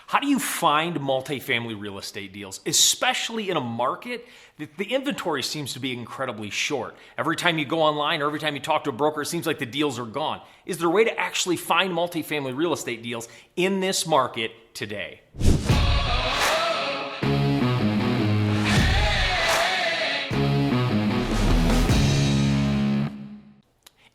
How do you find multifamily real estate deals, especially in a market that the inventory seems to be incredibly short? Every time you go online or every time you talk to a broker, it seems like the deals are gone. Is there a way to actually find multifamily real estate deals in this market today?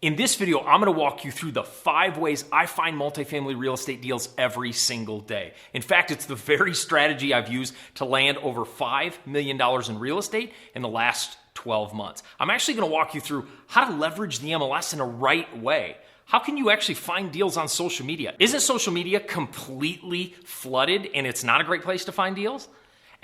In this video, I'm going to walk you through the 5 ways I find multifamily real estate deals every single day. In fact, it's the very strategy I've used to land over $5 million in real estate in the last 12 months. I'm actually going to walk you through how to leverage the MLS in a right way. How can you actually find deals on social media? Isn't social media completely flooded and it's not a great place to find deals?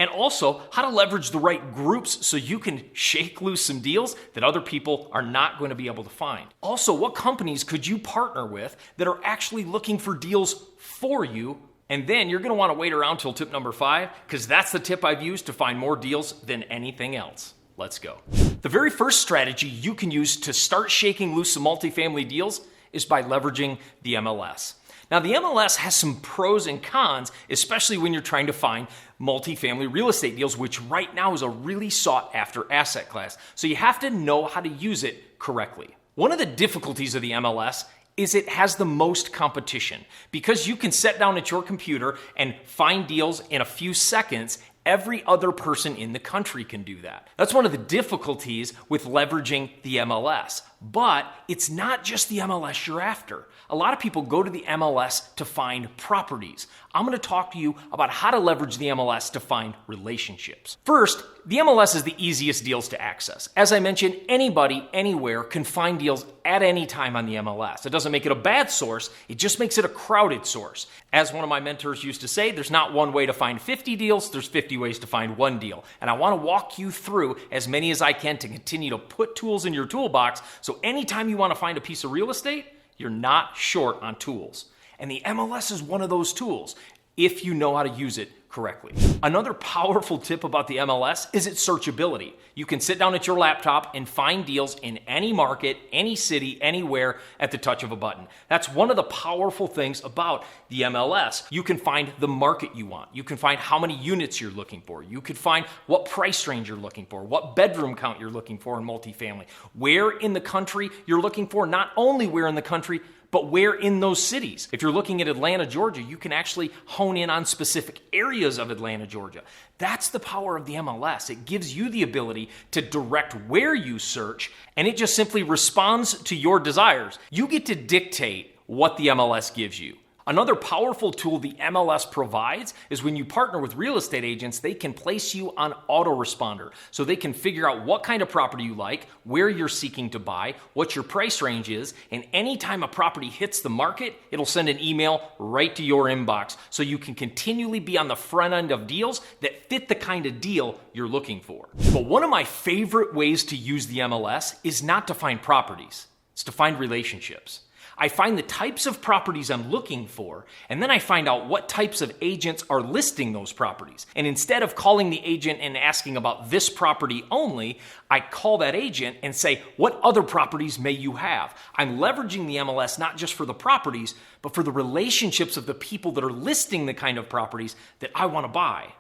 And also, how to leverage the right groups so you can shake loose some deals that other people are not going to be able to find. Also, what companies could you partner with that are actually looking for deals for you? And then you're going to want to wait around till tip number 5, because that's the tip I've used to find more deals than anything else. Let's go. The very first strategy you can use to start shaking loose some multifamily deals is by leveraging the MLS. Now, the MLS has some pros and cons, especially when you're trying to find multifamily real estate deals, which right now is a really sought after asset class. So you have to know how to use it correctly. One of the difficulties of the MLS is it has the most competition. Because you can sit down at your computer and find deals in a few seconds, every other person in the country can do that. That's one of the difficulties with leveraging the MLS. But it's not just the MLS you're after. A lot of people go to the MLS to find properties. I'm going to talk to you about how to leverage the MLS to find relationships. First, the MLS is the easiest deals to access. As I mentioned, anybody, anywhere can find deals at any time on the MLS. It doesn't make it a bad source, it just makes it a crowded source. As one of my mentors used to say, there's not one way to find 50 deals, there's 50 ways to find one deal. And I want to walk you through as many as I can to continue to put tools in your toolbox, so anytime you want to find a piece of real estate, you're not short on tools. And the MLS is one of those tools, if you know how to use it correctly. Another powerful tip about the MLS is its searchability. You can sit down at your laptop and find deals in any market, any city, anywhere at the touch of a button. That's one of the powerful things about the MLS. You can find the market you want. You can find how many units you're looking for. You could find what price range you're looking for, what bedroom count you're looking for in multifamily, where in the country you're looking for, not only where in the country, but where in those cities. If you're looking at Atlanta, Georgia, you can actually hone in on specific areas of Atlanta, Georgia. That's the power of the MLS. It gives you the ability to direct where you search, and it just simply responds to your desires. You get to dictate what the MLS gives you. Another powerful tool the MLS provides is when you partner with real estate agents, they can place you on autoresponder. So they can figure out what kind of property you like, where you're seeking to buy, what your price range is, and anytime a property hits the market, it'll send an email right to your inbox so you can continually be on the front end of deals that fit the kind of deal you're looking for. But one of my favorite ways to use the MLS is not to find properties, it's to find relationships. I find the types of properties I'm looking for, and then I find out what types of agents are listing those properties. And instead of calling the agent and asking about this property only, I call that agent and say, what other properties may you have? I'm leveraging the MLS not just for the properties, but for the relationships of the people that are listing the kind of properties that I want to buy.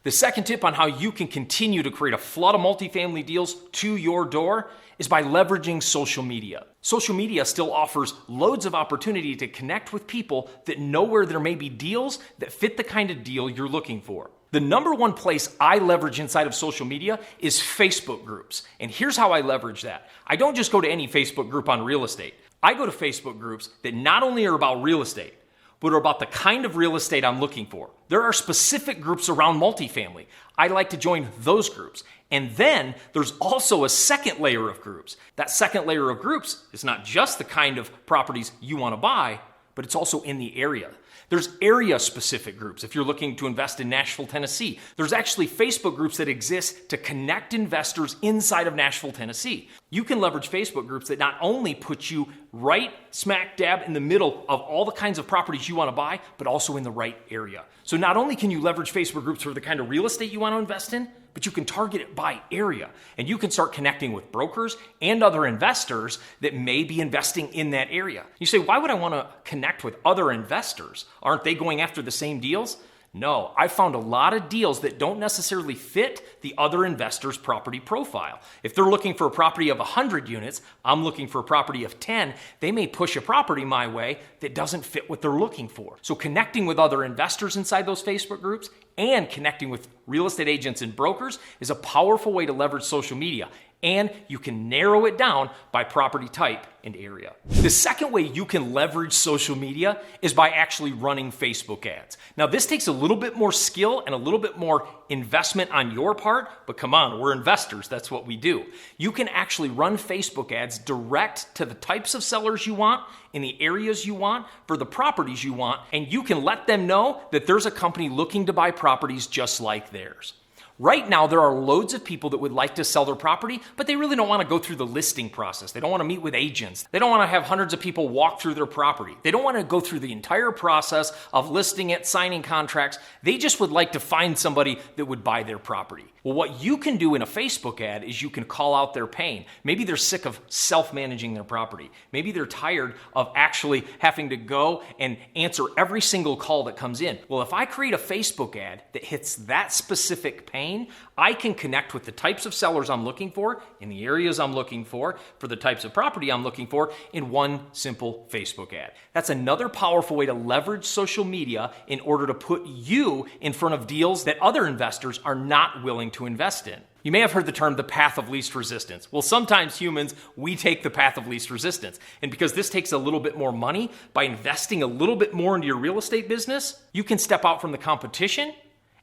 The second tip on how you can continue to create a flood of multifamily deals to your door is by leveraging social media. Social media still offers loads of opportunity to connect with people that know where there may be deals that fit the kind of deal you're looking for. The number one place I leverage inside of social media is Facebook groups. And here's how I leverage that. I don't just go to any Facebook group on real estate. I go to Facebook groups that not only are about real estate, but are about the kind of real estate I'm looking for. There are specific groups around multifamily. I like to join those groups. And then there's also a second layer of groups. That second layer of groups is not just the kind of properties you want to buy, but it's also in the area. There's area-specific groups. If you're looking to invest in Nashville, Tennessee, there's actually Facebook groups that exist to connect investors inside of Nashville, Tennessee. You can leverage Facebook groups that not only put you right smack dab in the middle of all the kinds of properties you want to buy, but also in the right area. So not only can you leverage Facebook groups for the kind of real estate you want to invest in, but you can target it by area. And you can start connecting with brokers and other investors that may be investing in that area. You say, why would I want to connect with other investors? Aren't they going after the same deals? No, I found a lot of deals that don't necessarily fit the other investor's property profile. If they're looking for a property of 100 units, I'm looking for a property of 10, they may push a property my way that doesn't fit what they're looking for. So connecting with other investors inside those Facebook groups and connecting with real estate agents and brokers is a powerful way to leverage social media. And you can narrow it down by property type and area. The second way you can leverage social media is by actually running Facebook ads. Now, this takes a little bit more skill and a little bit more investment on your part, but come on, we're investors, that's what we do. You can actually run Facebook ads direct to the types of sellers you want, in the areas you want, for the properties you want, and you can let them know that there's a company looking to buy properties just like theirs. Right now, there are loads of people that would like to sell their property, but they really don't want to go through the listing process. They don't want to meet with agents. They don't want to have hundreds of people walk through their property. They don't want to go through the entire process of listing it, signing contracts. They just would like to find somebody that would buy their property. Well, what you can do in a Facebook ad is you can call out their pain. Maybe they're sick of self-managing their property. Maybe they're tired of actually having to go and answer every single call that comes in. Well, if I create a Facebook ad that hits that specific pain, I can connect with the types of sellers I'm looking for, in the areas I'm looking for the types of property I'm looking for, in one simple Facebook ad. That's another powerful way to leverage social media in order to put you in front of deals that other investors are not willing to invest in. You may have heard the term the path of least resistance. Well, sometimes humans, we take the path of least resistance. And because this takes a little bit more money, by investing a little bit more into your real estate business, you can step out from the competition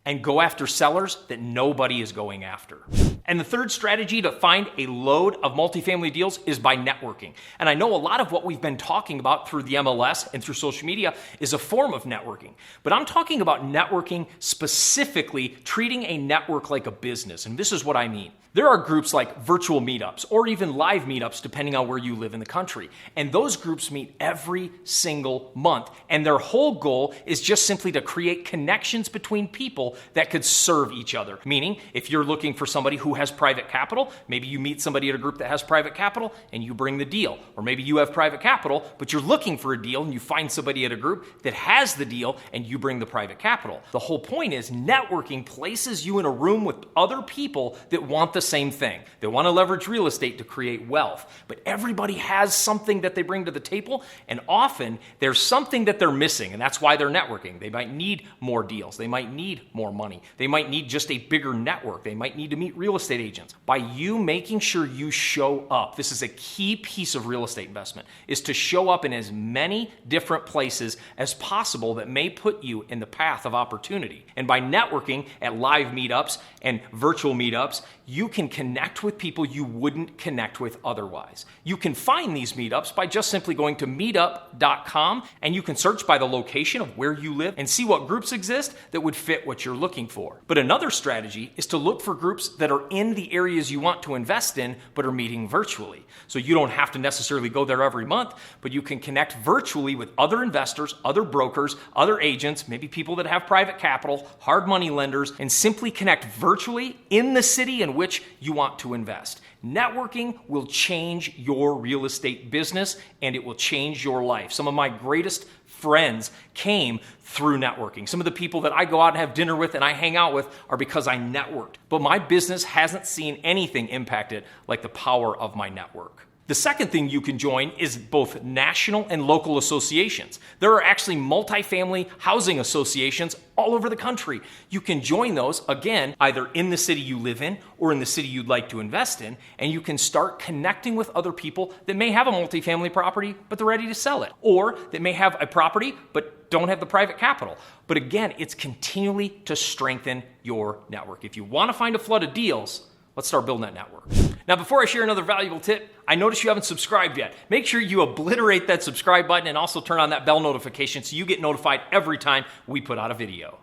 and go after sellers that nobody is going after. And the third strategy to find a load of multifamily deals is by networking. And I know a lot of what we've been talking about through the MLS and through social media is a form of networking. But I'm talking about networking specifically, treating a network like a business. And this is what I mean. There are groups like virtual meetups or even live meetups depending on where you live in the country. And those groups meet every single month. And their whole goal is just simply to create connections between people that could serve each other. Meaning, if you're looking for somebody who has private capital, maybe you meet somebody at a group that has private capital and you bring the deal. Or maybe you have private capital, but you're looking for a deal and you find somebody at a group that has the deal and you bring the private capital. The whole point is networking places you in a room with other people that want the same thing. They want to leverage real estate to create wealth, but everybody has something that they bring to the table, and often there's something that they're missing, and that's why they're networking. They might need more deals. They might need more money. They might need just a bigger network. They might need to meet real estate agents. By you making sure you show up, this is a key piece of real estate investment, is to show up in as many different places as possible that may put you in the path of opportunity. And by networking at live meetups and virtual meetups, you can connect with people you wouldn't connect with otherwise. You can find these meetups by just simply going to meetup.com, and you can search by the location of where you live and see what groups exist that would fit what you're looking for. But another strategy is to look for groups that are in the areas you want to invest in but are meeting virtually. So you don't have to necessarily go there every month, but you can connect virtually with other investors, other brokers, other agents, maybe people that have private capital, hard money lenders, and simply connect virtually in the city in which you want to invest. Networking will change your real estate business and it will change your life. Some of my greatest friends came through networking. Some of the people that I go out and have dinner with and I hang out with are because I networked. But my business hasn't seen anything impacted like the power of my network. The second thing you can join is both national and local associations. There are actually multifamily housing associations all over the country. You can join those, again, either in the city you live in or in the city you'd like to invest in, and you can start connecting with other people that may have a multifamily property, but they're ready to sell it, or that may have a property, but don't have the private capital. But again, it's continually to strengthen your network. If you want to find a flood of deals, let's start building that network. Now, before I share another valuable tip, I noticed you haven't subscribed yet. Make sure you obliterate that subscribe button and also turn on that bell notification so you get notified every time we put out a video.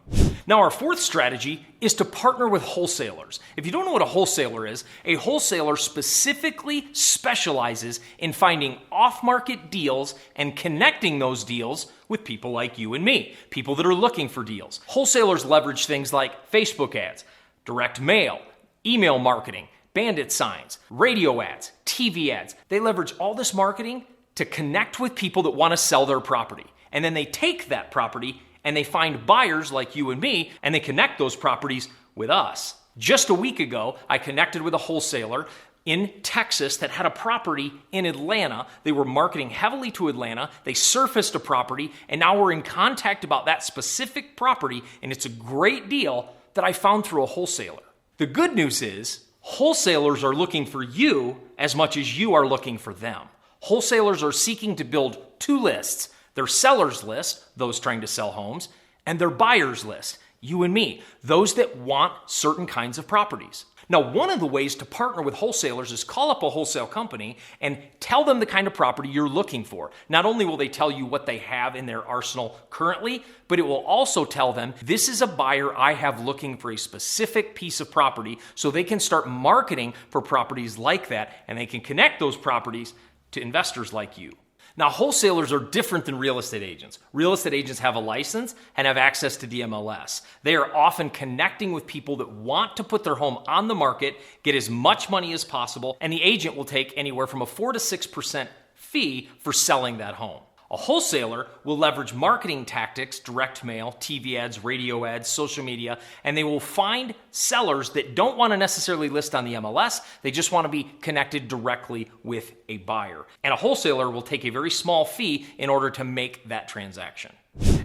Now, our fourth strategy is to partner with wholesalers. If you don't know what a wholesaler is, a wholesaler specifically specializes in finding off-market deals and connecting those deals with people like you and me, people that are looking for deals. Wholesalers leverage things like Facebook ads, direct mail, email marketing, bandit signs, radio ads, TV ads. They leverage all this marketing to connect with people that want to sell their property. And then they take that property and they find buyers like you and me, and they connect those properties with us. Just a week ago, I connected with a wholesaler in Texas that had a property in Atlanta. They were marketing heavily to Atlanta. They surfaced a property, and now we're in contact about that specific property, and it's a great deal that I found through a wholesaler. The good news is wholesalers are looking for you as much as you are looking for them. Wholesalers are seeking to build two lists: their seller's list, those trying to sell homes, and their buyer's list, you and me, those that want certain kinds of properties. Now, one of the ways to partner with wholesalers is call up a wholesale company and tell them the kind of property you're looking for. Not only will they tell you what they have in their arsenal currently, but it will also tell them, this is a buyer I have looking for a specific piece of property, so they can start marketing for properties like that, and they can connect those properties to investors like you. Now, wholesalers are different than real estate agents. Real estate agents have a license and have access to the MLS. They are often connecting with people that want to put their home on the market, get as much money as possible, and the agent will take anywhere from a 4 to 6% fee for selling that home. A wholesaler will leverage marketing tactics, direct mail, TV ads, radio ads, social media, and they will find sellers that don't want to necessarily list on the MLS. They just want to be connected directly with a buyer. And a wholesaler will take a very small fee in order to make that transaction.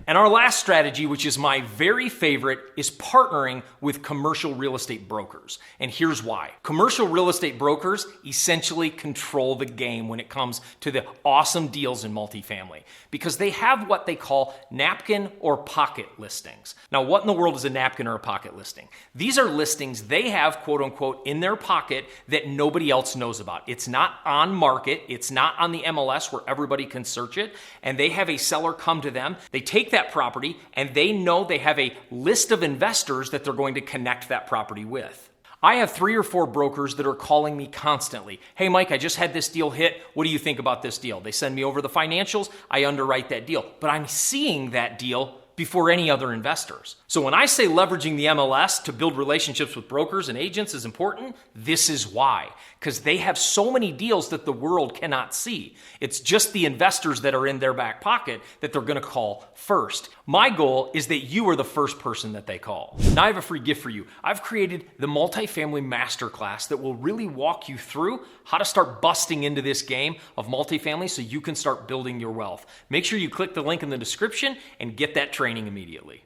And our last strategy, which is my very favorite, is partnering with commercial real estate brokers. And here's why. Commercial real estate brokers essentially control the game when it comes to the awesome deals in multifamily, because they have what they call napkin or pocket listings. Now, what in the world is a napkin or a pocket listing? These are listings they have, quote unquote, in their pocket that nobody else knows about. It's not on market. It's not on the MLS where everybody can search it. And they have a seller come to them. They take that property and they know they have a list of investors that they're going to connect that property with. I have 3 or 4 brokers that are calling me constantly. Hey, Mike, I just had this deal hit. What do you think about this deal? They send me over the financials. I underwrite that deal, but I'm seeing that deal before any other investors. So when I say leveraging the MLS to build relationships with brokers and agents is important, this is why. Because they have so many deals that the world cannot see. It's just the investors that are in their back pocket that they're going to call first. My goal is that you are the first person that they call. Now I have a free gift for you. I've created the Multifamily Masterclass that will really walk you through how to start busting into this game of multifamily so you can start building your wealth. Make sure you click the link in the description and get that training immediately.